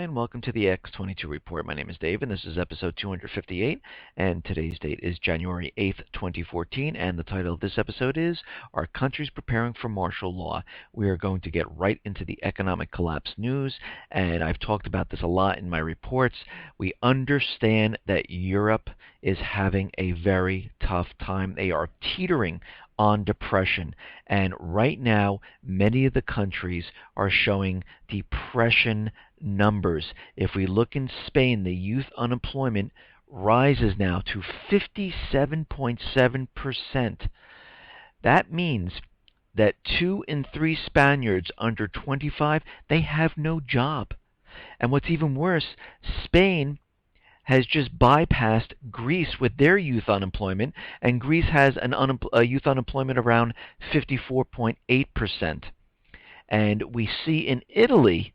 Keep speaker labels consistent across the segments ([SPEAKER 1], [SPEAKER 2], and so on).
[SPEAKER 1] Hi, and welcome to the X22 Report. My name is Dave, and this is episode 258, and today's date is January 8th, 2014, and the title of this episode is Are Countries Preparing for Martial Law? We are going to get right into the economic collapse news, and I've talked about this a lot in my reports. We understand that Europe is having a very tough time. They are teetering on depression. And right now, many of the countries are showing depression numbers. If we look in Spain, the youth unemployment rises now to 57.7%. That means that 2 in 3 Spaniards under 25, they have no job. And what's even worse, Spain has just bypassed Greece with their youth unemployment, and Greece has a youth unemployment around 54.8%. And we see in Italy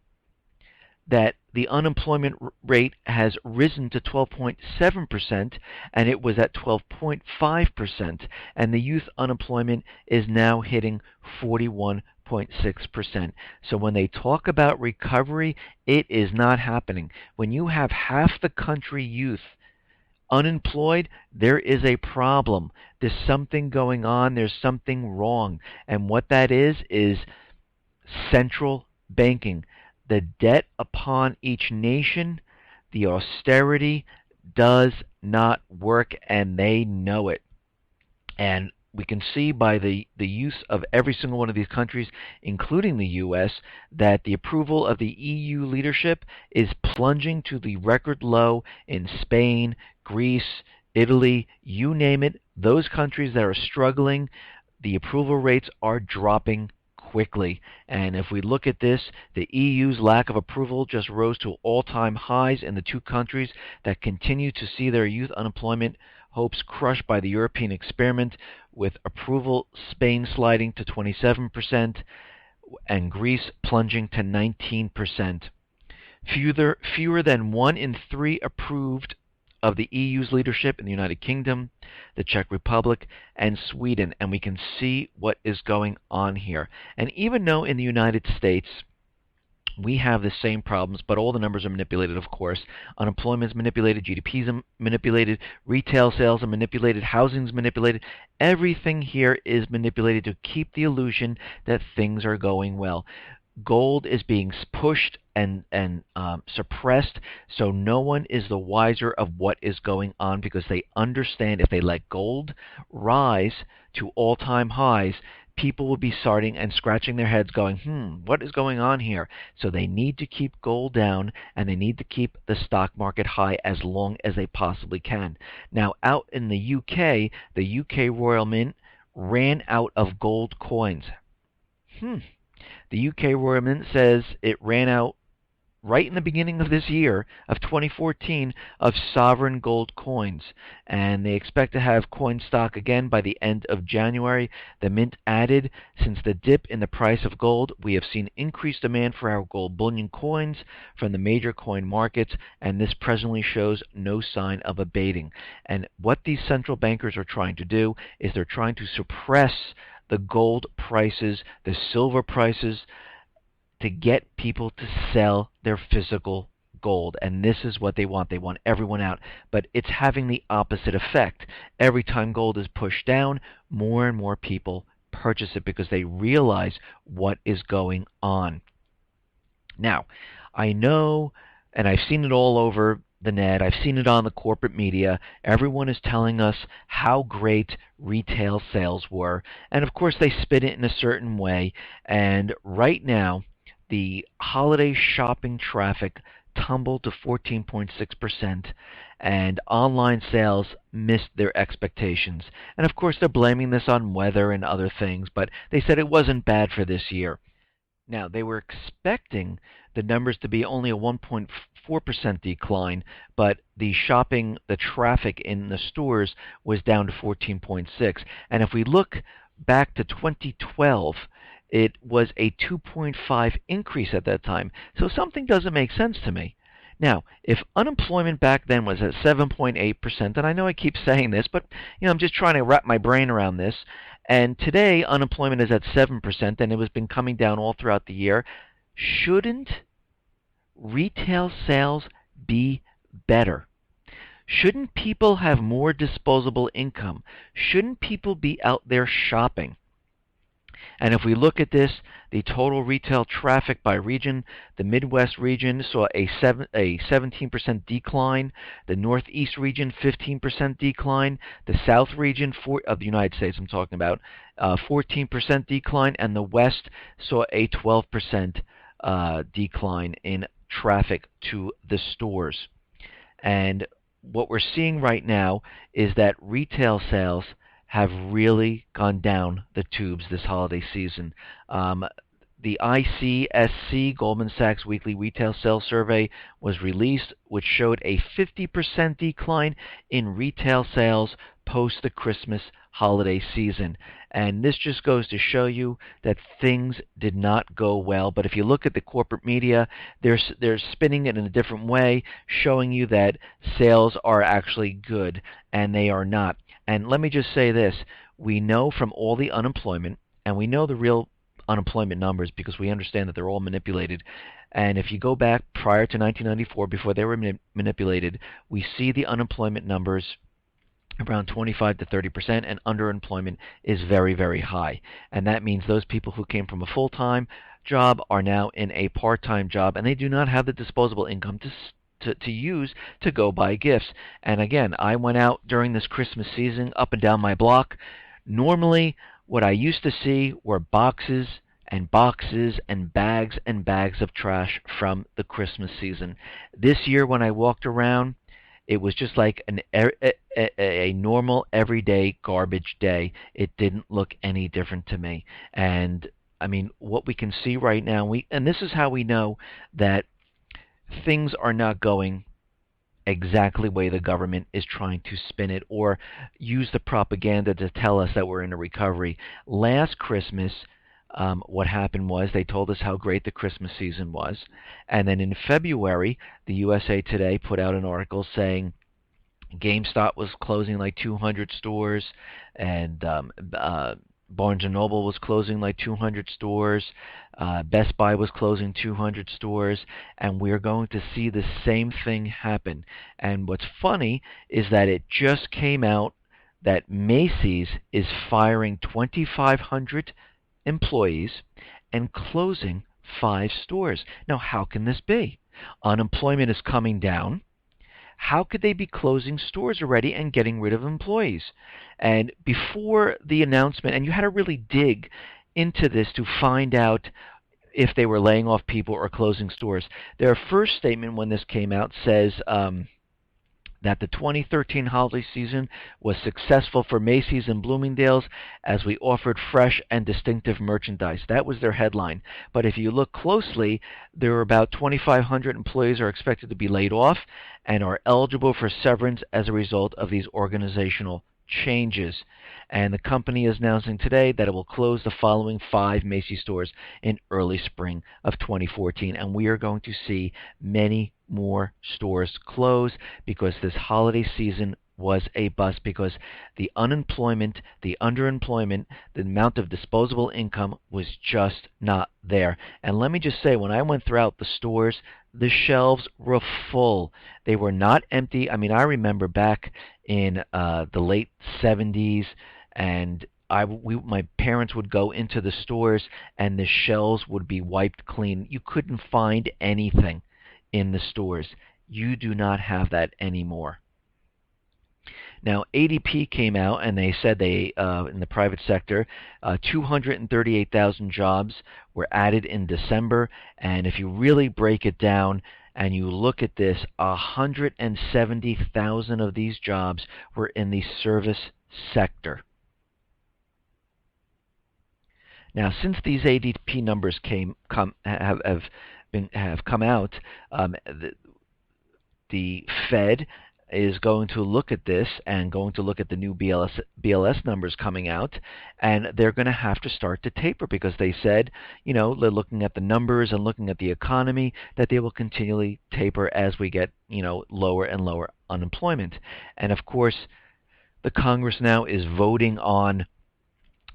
[SPEAKER 1] that the unemployment rate has risen to 12.7%, and it was at 12.5%, and the youth unemployment is now hitting 41.6%. So when they talk about recovery, it is not happening. When you have half the country youth unemployed, there is a problem. There's something going on. There's something wrong. And what that is central banking. The debt upon each nation, the austerity does not work, and they know it. And we can see by the use of every single one of these countries, including the U.S., that the approval of the EU leadership is plunging to the record low in Spain, Greece, Italy, you name it. Those countries that are struggling, the approval rates are dropping quickly. And if we look at this, the EU's lack of approval just rose to all-time highs in the two countries that continue to see their youth unemployment hopes crushed by the European experiment, with approval Spain sliding to 27% and Greece plunging to 19%. Fewer than 1 in 3 approved of the EU's leadership in the United Kingdom, the Czech Republic, and Sweden. And we can see what is going on here. And even though in the United States we have the same problems, but all the numbers are manipulated, of course. Unemployment is manipulated, GDP is manipulated, retail sales are manipulated, housing is manipulated. Everything here is manipulated to keep the illusion that things are going well. Gold is being pushed and suppressed, so no one is the wiser of what is going on, because they understand if they let gold rise to all-time highs, people will be starting and scratching their heads going, what is going on here? So they need to keep gold down, and they need to keep the stock market high as long as they possibly can. Now, out in the UK, the UK Royal Mint ran out of gold coins. The UK Royal Mint says it ran out right in the beginning of this year, of 2014, of sovereign gold coins. And they expect to have coin stock again by the end of January. The Mint added, since the dip in the price of gold, we have seen increased demand for our gold bullion coins from the major coin markets, and this presently shows no sign of abating. And what these central bankers are trying to do is they're trying to suppress the gold prices, the silver prices, to get people to sell their physical gold. And this is what they want. They want everyone out. But it's having the opposite effect. Every time gold is pushed down, more and more people purchase it because they realize what is going on. Now, I know, and I've seen it all over the net, I've seen it on the corporate media, everyone is telling us how great retail sales were. And of course they spin it in a certain way. And right now, the holiday shopping traffic tumbled to 14.6%, and online sales missed their expectations. And of course they're blaming this on weather and other things, but they said it wasn't bad for this year. Now, they were expecting the numbers to be only a 1.4% decline, but the traffic in the stores was down to 14.6. And if we look back to 2012, it was a 2.5 increase at that time. So something doesn't make sense to me. Now, if unemployment back then was at 7.8%, and I know I keep saying this, but I'm just trying to wrap my brain around this, and today unemployment is at 7%, and it has been coming down all throughout the year, shouldn't retail sales be better? Shouldn't people have more disposable income? Shouldn't people be out there shopping? And if we look at this, the total retail traffic by region, the Midwest region saw a 17% decline, the Northeast region 15% decline, the South region of the United States I'm talking about 14% decline, and the West saw a 12% decline in traffic to the stores. And what we're seeing right now is that retail sales have really gone down the tubes this holiday season. The ICSC Goldman Sachs Weekly Retail Sales Survey was released, which showed a 50% decline in retail sales post the Christmas holiday season. And this just goes to show you that things did not go well. But if you look at the corporate media, they're spinning it in a different way, showing you that sales are actually good, and they are not. And let me just say this. We know from all the unemployment, and we know the real unemployment numbers because we understand that they're all manipulated. And if you go back prior to 1994, before they were manipulated, we see the unemployment numbers around 25 to 30%, and underemployment is very, very high. And that means those people who came from a full-time job are now in a part-time job, and they do not have the disposable income to use to go buy gifts. And again, I went out during this Christmas season up and down my block. Normally, what I used to see were boxes and bags and bags of trash from the Christmas season. This year when I walked around, it was just like a normal everyday garbage day. It didn't look any different to me. And I mean, what we can see right now, and this is how we know that things are not going exactly the way the government is trying to spin it or use the propaganda to tell us that we're in a recovery. Last Christmas, what happened was they told us how great the Christmas season was. And then in February, the USA Today put out an article saying GameStop was closing like 200 stores, and Barnes & Noble was closing like 200 stores. Best Buy was closing 200 stores, and we're going to see the same thing happen. And what's funny is that it just came out that Macy's is firing 2,500 employees and closing 5 stores. Now, how can this be? Unemployment is coming down. How could they be closing stores already and getting rid of employees? And before the announcement, and you had to really dig into this to find out if they were laying off people or closing stores. Their first statement when this came out says that the 2013 holiday season was successful for Macy's and Bloomingdale's as we offered fresh and distinctive merchandise. That was their headline. But if you look closely, there are about 2,500 employees are expected to be laid off and are eligible for severance as a result of these organizational changes. And the company is announcing today that it will close the following 5 Macy's stores in early spring of 2014. And we are going to see many more stores close because this holiday season was a bust, because the unemployment, the underemployment, the amount of disposable income was just not there. And let me just say, when I went throughout the stores, the shelves were full. They were not empty. I mean, I remember back in the late 70s, and my parents would go into the stores and the shelves would be wiped clean. You couldn't find anything in the stores. You do not have that anymore. Now, ADP came out and they said they, in the private sector, 238,000 jobs were added in December. And if you really break it down and you look at this, 170,000 of these jobs were in the service sector. Now, since these ADP numbers have come out, the Fed is going to look at this and going to look at the new BLS numbers coming out, and they're going to have to start to taper because they said, they're looking at the numbers and looking at the economy, that they will continually taper as we get, lower and lower unemployment. And of course, the Congress now is voting on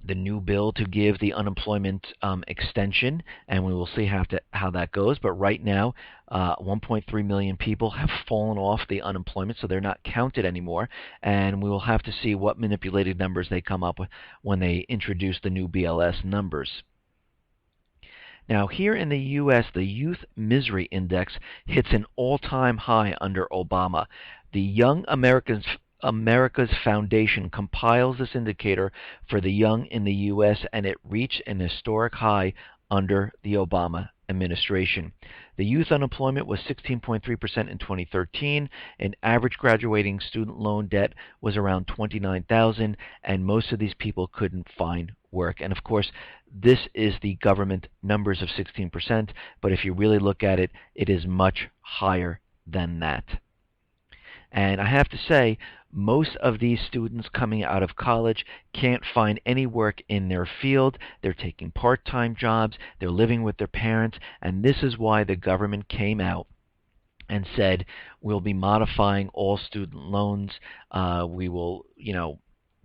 [SPEAKER 1] the new bill to give the unemployment extension, and we will see how that goes. But right now, 1.3 million people have fallen off the unemployment, so they're not counted anymore. And we will have to see what manipulated numbers they come up with when they introduce the new BLS numbers. Now, here in the U.S., the Youth Misery Index hits an all-time high under Obama. The Young America's Foundation compiles this indicator for the young in the U.S., and it reached an historic high under the Obama administration. The youth unemployment was 16.3% in 2013, and average graduating student loan debt was around $29,000, and most of these people couldn't find work. And of course, this is the government numbers of 16%, but if you really look at it, it is much higher than that. And I have to say, most of these students coming out of college can't find any work in their field. They're taking part-time jobs. They're living with their parents. And this is why the government came out and said, we'll be modifying all student loans. We will,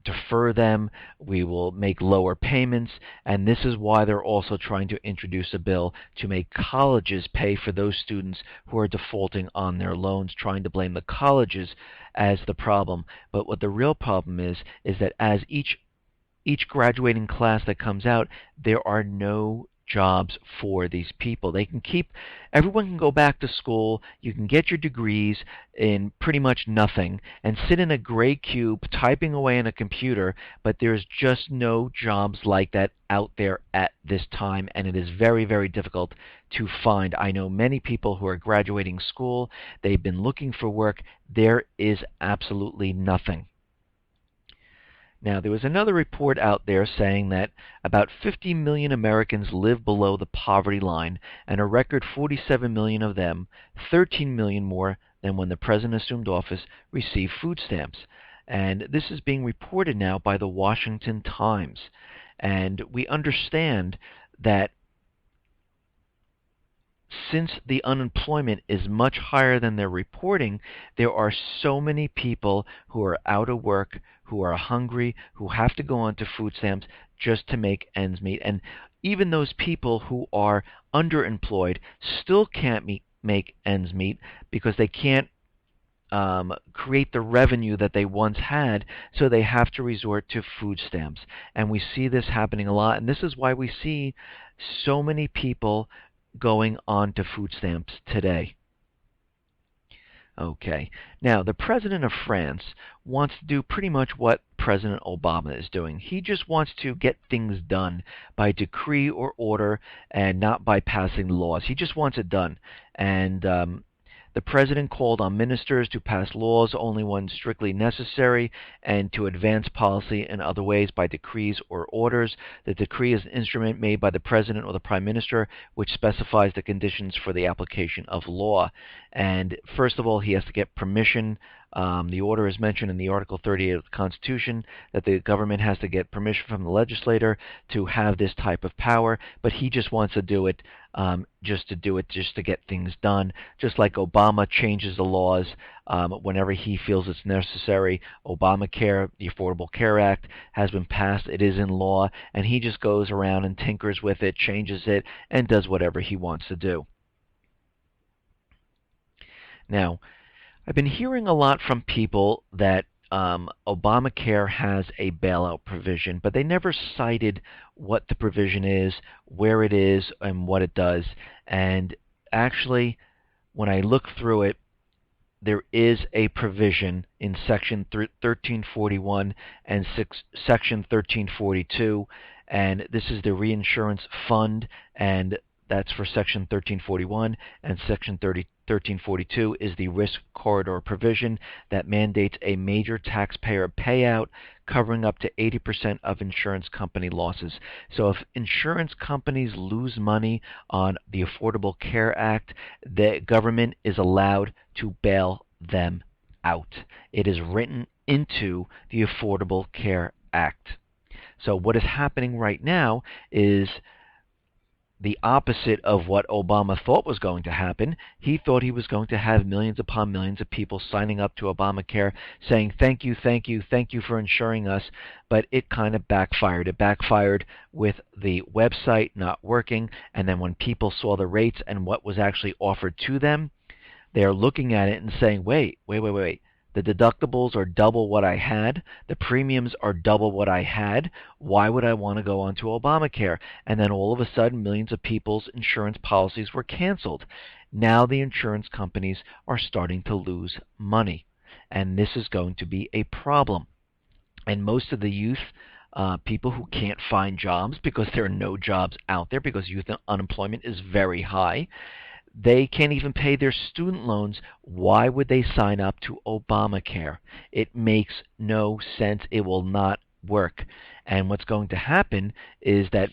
[SPEAKER 1] defer them. We will make lower payments. And this is why they're also trying to introduce a bill to make colleges pay for those students who are defaulting on their loans, trying to blame the colleges as the problem. But what the real problem is that as each graduating class that comes out, there are no jobs for these people. Everyone can go back to school, you can get your degrees in pretty much nothing, and sit in a gray cube typing away on a computer, but there's just no jobs like that out there at this time, and it is very, very difficult to find. I know many people who are graduating school, they've been looking for work, there is absolutely nothing. Now, there was another report out there saying that about 50 million Americans live below the poverty line, and a record 47 million of them, 13 million more than when the president assumed office, receive food stamps. And this is being reported now by the Washington Times. And we understand that since the unemployment is much higher than they're reporting, there are so many people who are out of work, who are hungry, who have to go onto food stamps just to make ends meet. And even those people who are underemployed still can't make ends meet because they can't create the revenue that they once had, so they have to resort to food stamps. And we see this happening a lot, and this is why we see so many people going on to food stamps today. Okay, now the president of France wants to do pretty much what President Obama is doing. He just wants to get things done by decree or order and not by passing laws. He just wants it done. And the president called on ministers to pass laws only when strictly necessary and to advance policy in other ways by decrees or orders. The decree is an instrument made by the president or the prime minister which specifies the conditions for the application of law. And first of all, he has to get permission. The order is mentioned in the Article 38 of the Constitution that the government has to get permission from the legislator to have this type of power, but he just wants to do it just to get things done, just like Obama changes the laws whenever he feels it's necessary. Obamacare, the Affordable Care Act, has been passed. It is in law, and he just goes around and tinkers with it, changes it, and does whatever he wants to do. Now, I've been hearing a lot from people that Obamacare has a bailout provision, but they never cited what the provision is, where it is, and what it does. And actually, when I look through it, there is a provision in Section 1341 and Section 1342, and this is the reinsurance fund, and that's for Section 1341, and Section 1342 is the risk corridor provision that mandates a major taxpayer payout covering up to 80% of insurance company losses. So if insurance companies lose money on the Affordable Care Act, the government is allowed to bail them out. It is written into the Affordable Care Act. So what is happening right now is the opposite of what Obama thought was going to happen. He thought he was going to have millions upon millions of people signing up to Obamacare saying, thank you, thank you, thank you for insuring us. But it kind of backfired. It backfired with the website not working. And then when people saw the rates and what was actually offered to them, they're looking at it and saying, wait. The deductibles are double what I had. The premiums are double what I had. Why would I want to go onto Obamacare? And then all of a sudden, millions of people's insurance policies were canceled. Now the insurance companies are starting to lose money. And this is going to be a problem. And most of the youth, people who can't find jobs because there are no jobs out there, because youth unemployment is very high, they can't even pay their student loans. Why would they sign up to Obamacare? It makes no sense. It will not work. And what's going to happen is that,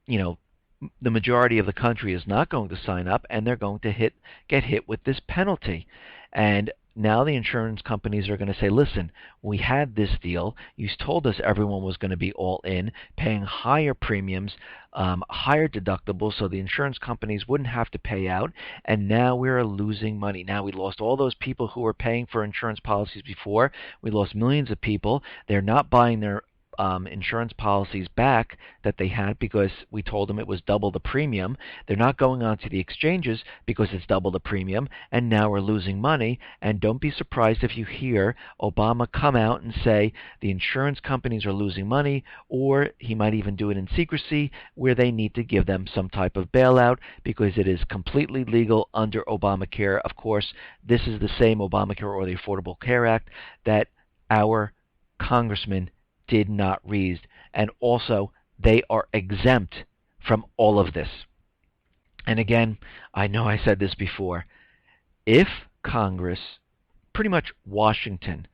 [SPEAKER 1] the majority of the country is not going to sign up, and they're going to get hit with this penalty. And now the insurance companies are going to say, listen, we had this deal. You told us everyone was going to be all in, paying higher premiums, higher deductibles, so the insurance companies wouldn't have to pay out, and now we're losing money. Now we lost all those people who were paying for insurance policies before. We lost millions of people. They're not buying their insurance policies back that they had because we told them it was double the premium. They're not going on to the exchanges because it's double the premium, and now we're losing money. And don't be surprised if you hear Obama come out and say the insurance companies are losing money, or he might even do it in secrecy where they need to give them some type of bailout because it is completely legal under Obamacare. Of course, this is the same Obamacare or the Affordable Care Act that our congressmen did not read, and also they are exempt from all of this. And again, I know I said this before, if Congress, pretty much Washington,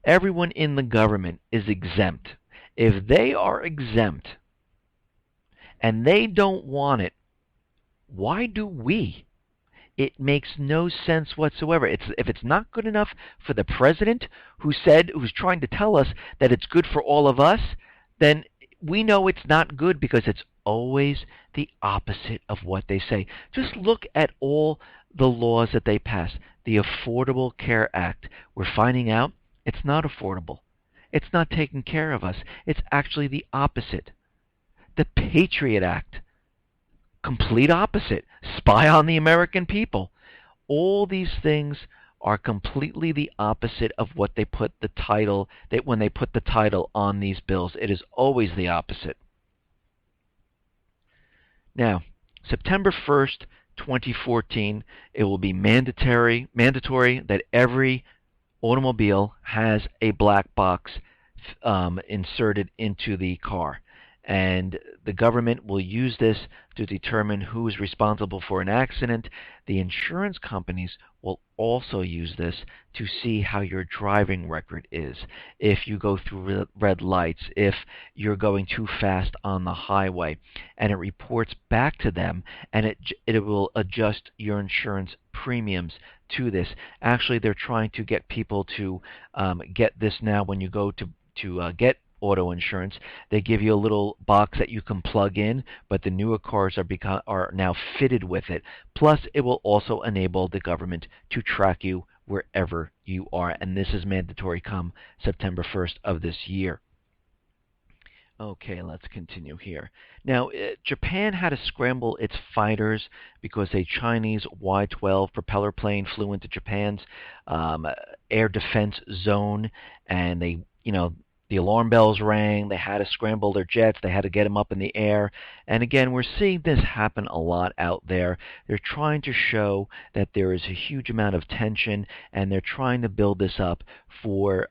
[SPEAKER 1] everyone in the government is exempt, if they are exempt and they don't want it, why do we? It makes no sense whatsoever. If it's not good enough for the president who's trying to tell us that it's good for all of us, then we know it's not good because it's always the opposite of what they say. Just look at all the laws that they pass. The Affordable Care Act, we're finding out it's not affordable. It's not taking care of us. It's actually the opposite. The Patriot Act, complete opposite. Spy on the American people. All these things are completely the opposite of what they put the title, when they put the title on these bills. It is always the opposite. Now, September 1st, 2014, it will be mandatory that every automobile has a black box inserted into the car. And the government will use this to determine who is responsible for an accident. The insurance companies will also use this to see how your driving record is. If you go through red lights, if you're going too fast on the highway, and it reports back to them, and it will adjust your insurance premiums to this. Actually, they're trying to get people to get this now. When you go to get auto insurance, they give you a little box that you can plug in, but the newer cars are now fitted with it. Plus, it will also enable the government to track you wherever you are, and this is mandatory come September 1st of this year. Okay, let's continue here. Now, Japan had to scramble its fighters because a Chinese Y-12 propeller plane flew into Japan's air defense zone, and the alarm bells rang. They had to scramble their jets. They had to get them up in the air. And again, we're seeing this happen a lot out there. They're trying to show that there is a huge amount of tension, and they're trying to build this up for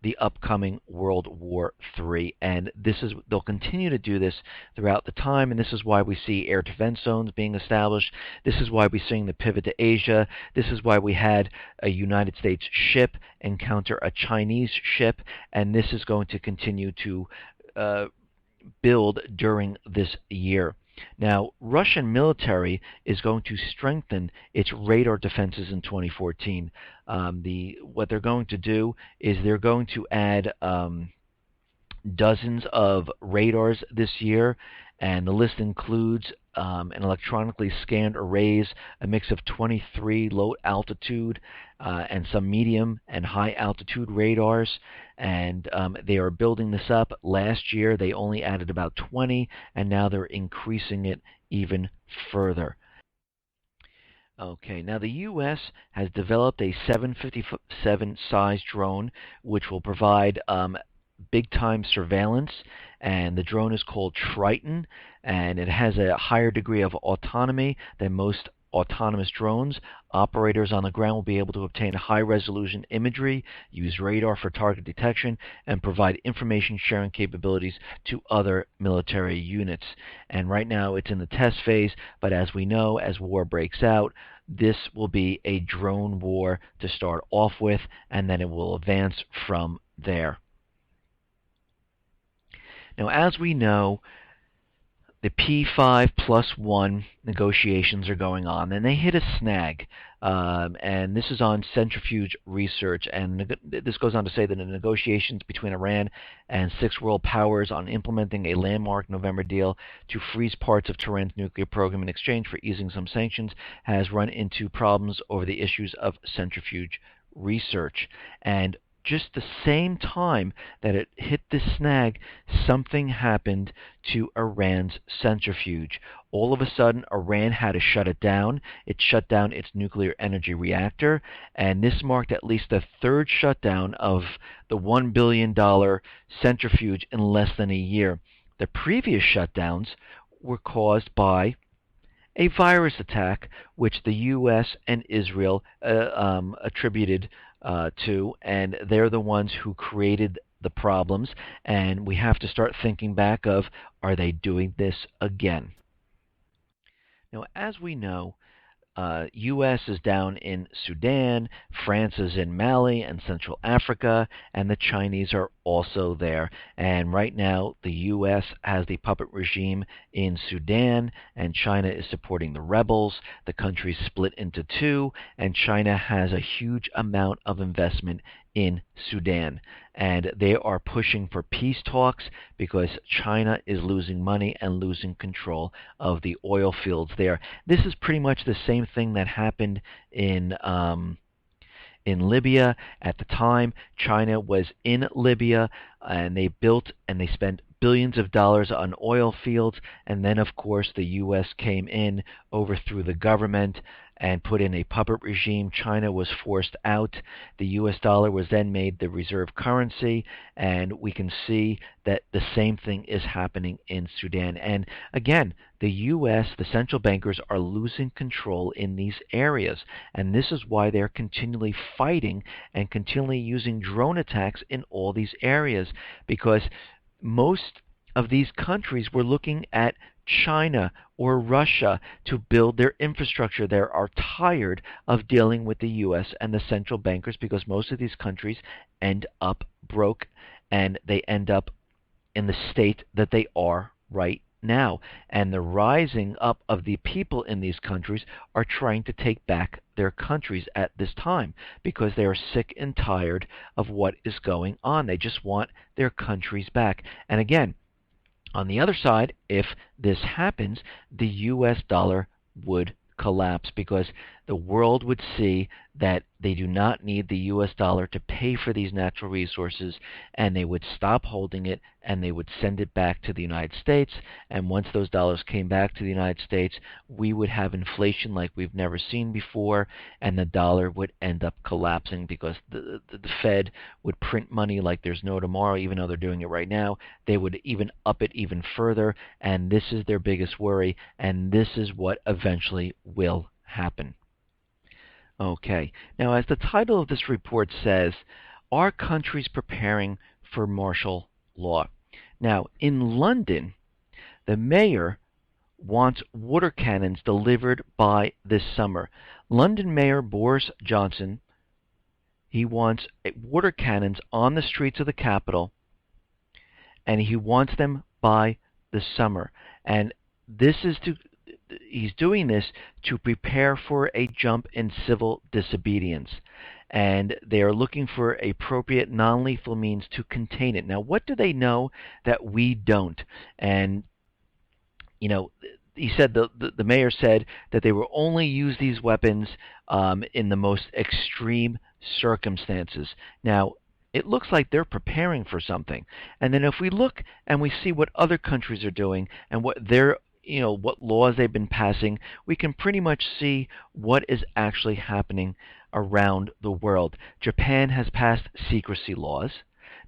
[SPEAKER 1] the upcoming World War III. And they'll continue to do this throughout the time, and this is why we see air defense zones being established. This is why we're seeing the pivot to Asia. This is why we had a United States ship encounter a Chinese ship, and this is going to continue to build during this year. Now, Russian military is going to strengthen its radar defenses in 2014. What they're going to do is they're going to add dozens of radars this year, and the list includes an electronically scanned arrays, a mix of 23 low altitude and some medium and high altitude radars, and they are building this up. Last year they only added about 20, and now they're increasing it even further. Okay, now the U.S. has developed a 757 size drone which will provide big time surveillance, and the drone is called Triton, and it has a higher degree of autonomy than most autonomous drones. Operators on the ground will be able to obtain high resolution imagery, use radar for target detection, and provide information sharing capabilities to other military units. And right now it's in the test phase, but as we know, as war breaks out, this will be a drone war to start off with, and then it will advance from there. Now, as we know, the P5+1 negotiations are going on, and they hit a snag. And this is on Centrifuge Research, and this goes on to say that the negotiations between Iran and six world powers on implementing a landmark November deal to freeze parts of Tehran's nuclear program in exchange for easing some sanctions has run into problems over the issues of Centrifuge Research. And just the same time that it hit this snag, something happened to Iran's centrifuge. All of a sudden, Iran had to shut it down. It shut down its nuclear energy reactor, and this marked at least the third shutdown of the $1 billion centrifuge in less than a year. The previous shutdowns were caused by a virus attack, which the U.S. and Israel attributed to, and they're the ones who created the problems, and we have to start thinking back of, are they doing this again? Now, as we know, U.S. is down in Sudan, France is in Mali and Central Africa, and the Chinese are also there. And right now, the U.S. has the puppet regime in Sudan, and China is supporting the rebels. The country's split into two, and China has a huge amount of investment in Sudan. And they are pushing for peace talks because China is losing money and losing control of the oil fields there. This is pretty much the same thing that happened in Libya. At the time, China was in Libya, and they built and they spent billions of dollars on oil fields, and then of course the U.S. came in, overthrew the government, and put in a puppet regime. China was forced out. The U.S. dollar was then made the reserve currency, and we can see that the same thing is happening in Sudan. And again, the U.S., the central bankers, are losing control in these areas, and this is why they're continually fighting and continually using drone attacks in all these areas, because most of these countries were looking at China or Russia to build their infrastructure. They are tired of dealing with the U.S. and the central bankers because most of these countries end up broke, and they end up in the state that they are right now. And the rising up of the people in these countries are trying to take back their countries at this time because they are sick and tired of what is going on. They just want their countries back. And again, on the other side, if this happens, the U.S. dollar would collapse because the world would see that they do not need the U.S. dollar to pay for these natural resources, and they would stop holding it, and they would send it back to the United States. And once those dollars came back to the United States, we would have inflation like we've never seen before, and the dollar would end up collapsing because the Fed would print money like there's no tomorrow, even though they're doing it right now. They would even up it even further, and this is their biggest worry, and this is what eventually will happen. Okay, now as the title of this report says, are countries preparing for martial law? Now, in London, the mayor wants water cannons delivered by this summer. London Mayor Boris Johnson, he wants water cannons on the streets of the capital, and he wants them by the summer. And this is he's doing this to prepare for a jump in civil disobedience. and they are looking for appropriate non-lethal means to contain it. Now, what do they know that we don't? And you know, he said the mayor said that they will only use these weapons in the most extreme circumstances. Now, it looks like they're preparing for something. And then if we look and we see what other countries are doing and what they're what laws they've been passing, we can pretty much see what is actually happening around the world. Japan has passed secrecy laws.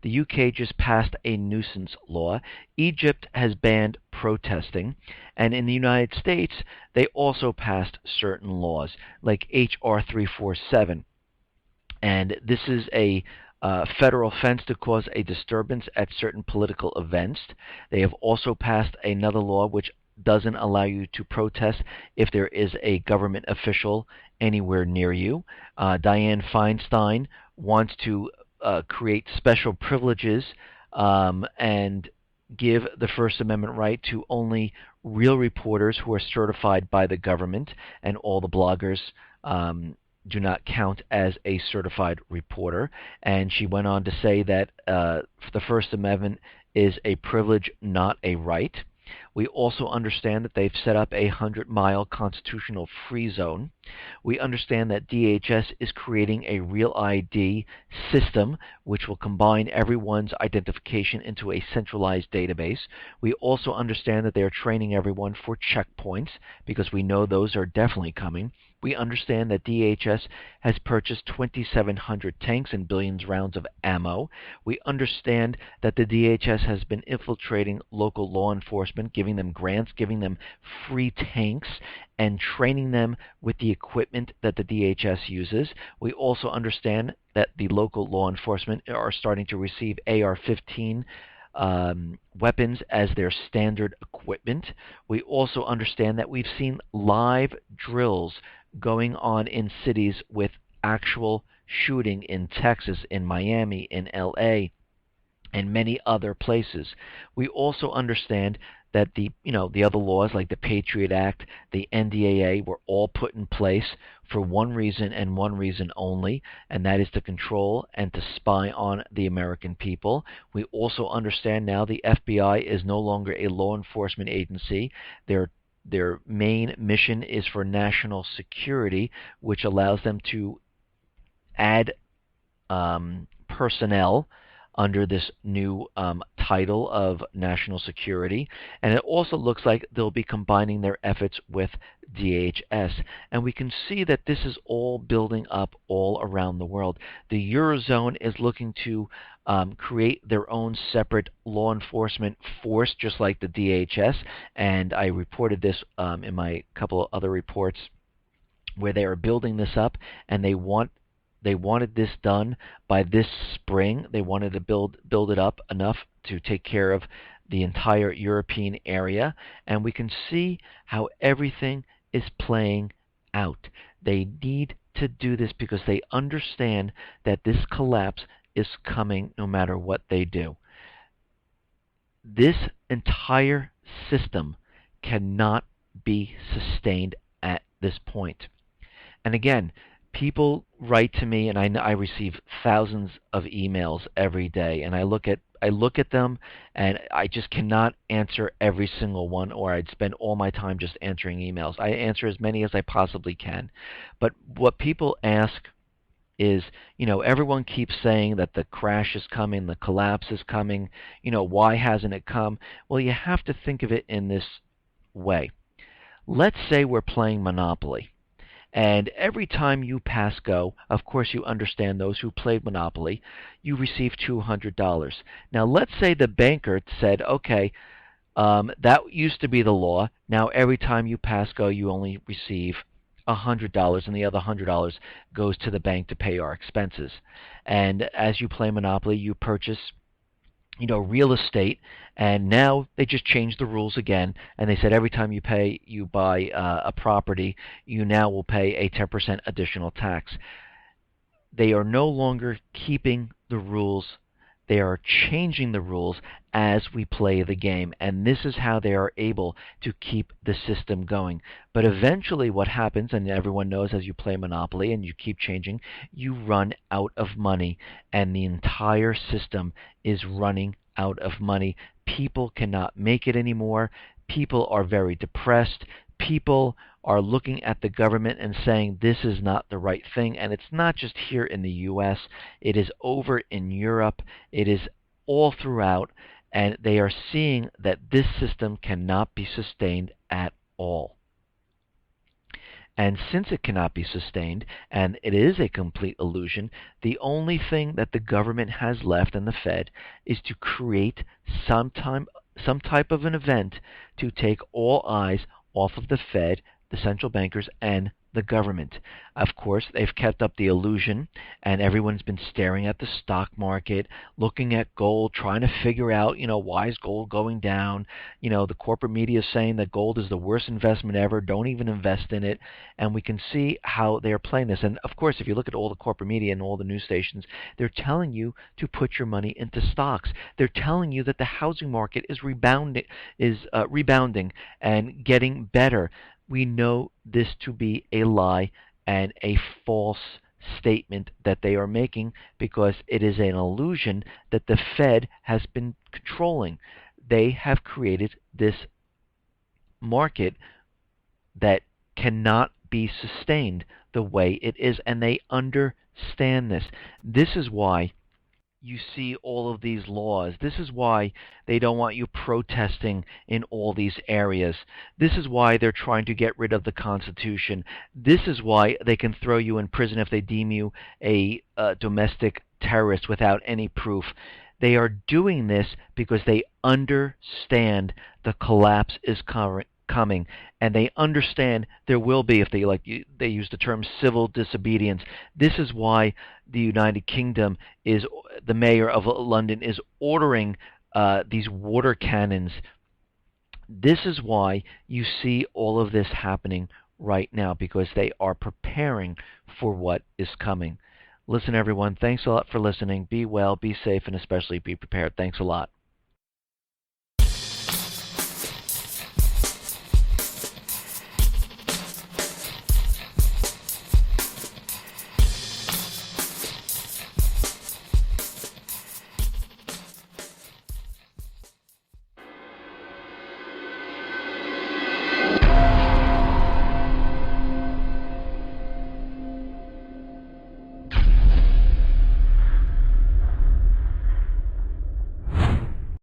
[SPEAKER 1] The UK just passed a nuisance law. Egypt has banned protesting. And in the United States, they also passed certain laws, like H.R. 347. And this is a federal offense to cause a disturbance at certain political events. They have also passed another law which doesn't allow you to protest if there is a government official anywhere near you. Dianne Feinstein wants to create special privileges and give the First Amendment right to only real reporters who are certified by the government, and all the bloggers do not count as a certified reporter. And she went on to say that the First Amendment is a privilege, not a right. We also understand that they've set up a 100-mile constitutional free zone. We understand that DHS is creating a real ID system which will combine everyone's identification into a centralized database. We also understand that they are training everyone for checkpoints, because we know those are definitely coming. We understand that DHS has purchased 2,700 tanks and billions rounds of ammo. We understand that the DHS has been infiltrating local law enforcement, giving them grants, giving them free tanks, and training them with the equipment that the DHS uses. We also understand that the local law enforcement are starting to receive AR-15 weapons as their standard equipment. We also understand that we've seen live drills going on in cities with actual shooting in Texas, in Miami, in LA, and many other places. We also understand that the other laws like the Patriot Act, the NDAA were all put in place for one reason and one reason only, and that is to control and to spy on the American people. We also understand now the FBI is no longer a law enforcement agency. Their main mission is for national security, which allows them to add personnel under this new title of national security. And it also looks like they'll be combining their efforts with DHS. And we can see that this is all building up all around the world. The Eurozone is looking to create their own separate law enforcement force, just like the DHS. And I reported this in my couple of other reports, where they are building this up, and they wanted this done by this spring. They wanted to build it up enough to take care of the entire European area. And we can see how everything is playing out. They need to do this because they understand that this collapse is coming no matter what they do. This entire system cannot be sustained at this point. And again, people write to me, and I receive thousands of emails every day, and I look at them, and I just cannot answer every single one, or I'd spend all my time just answering emails. I answer as many as I possibly can. But what people ask is, everyone keeps saying that the crash is coming, the collapse is coming, why hasn't it come? Well, you have to think of it in this way. Let's say we're playing Monopoly. And every time you pass go, of course you understand those who played Monopoly, you receive $200. Now let's say the banker said, okay, that used to be the law. Now every time you pass go, you only receive $100, and the other $100 goes to the bank to pay our expenses. And as you play Monopoly, you purchase real estate, and now they just changed the rules again, and they said every time you buy a property, you now will pay a 10% additional tax. They are no longer keeping the rules They are changing the rules as we play the game, and this is how they are able to keep the system going. But eventually what happens, and everyone knows as you play Monopoly and you keep changing, you run out of money, and the entire system is running out of money. People cannot make it anymore. People are very depressed. People are looking at the government and saying this is not the right thing. And it's not just here in the U.S., it is over in Europe, it is all throughout, and they are seeing that this system cannot be sustained at all. And since it cannot be sustained, and it is a complete illusion, the only thing that the government has left and the Fed is to create some type of an event to take all eyes off of the Fed, the central bankers, and the government. Of course, they've kept up the illusion, and everyone's been staring at the stock market, looking at gold, trying to figure out, why is gold going down? The corporate media is saying that gold is the worst investment ever. Don't even invest in it. And we can see how they are playing this. And of course, if you look at all the corporate media and all the news stations, they're telling you to put your money into stocks. They're telling you that the housing market is rebounding and getting better. We know this to be a lie and a false statement that they are making, because it is an illusion that the Fed has been controlling. They have created this market that cannot be sustained the way it is, and they understand this. This is why you see all of these laws. This is why they don't want you protesting in all these areas. This is why they're trying to get rid of the Constitution. This is why they can throw you in prison if they deem you a domestic terrorist without any proof. They are doing this because they understand the collapse is coming, and they understand there will be, if they use the term civil disobedience. This is why the United Kingdom the mayor of London is ordering these water cannons. This is why you see all of this happening right now, because they are preparing for what is coming. Listen, everyone, thanks a lot for listening. Be well, be safe, and especially be prepared. Thanks a lot.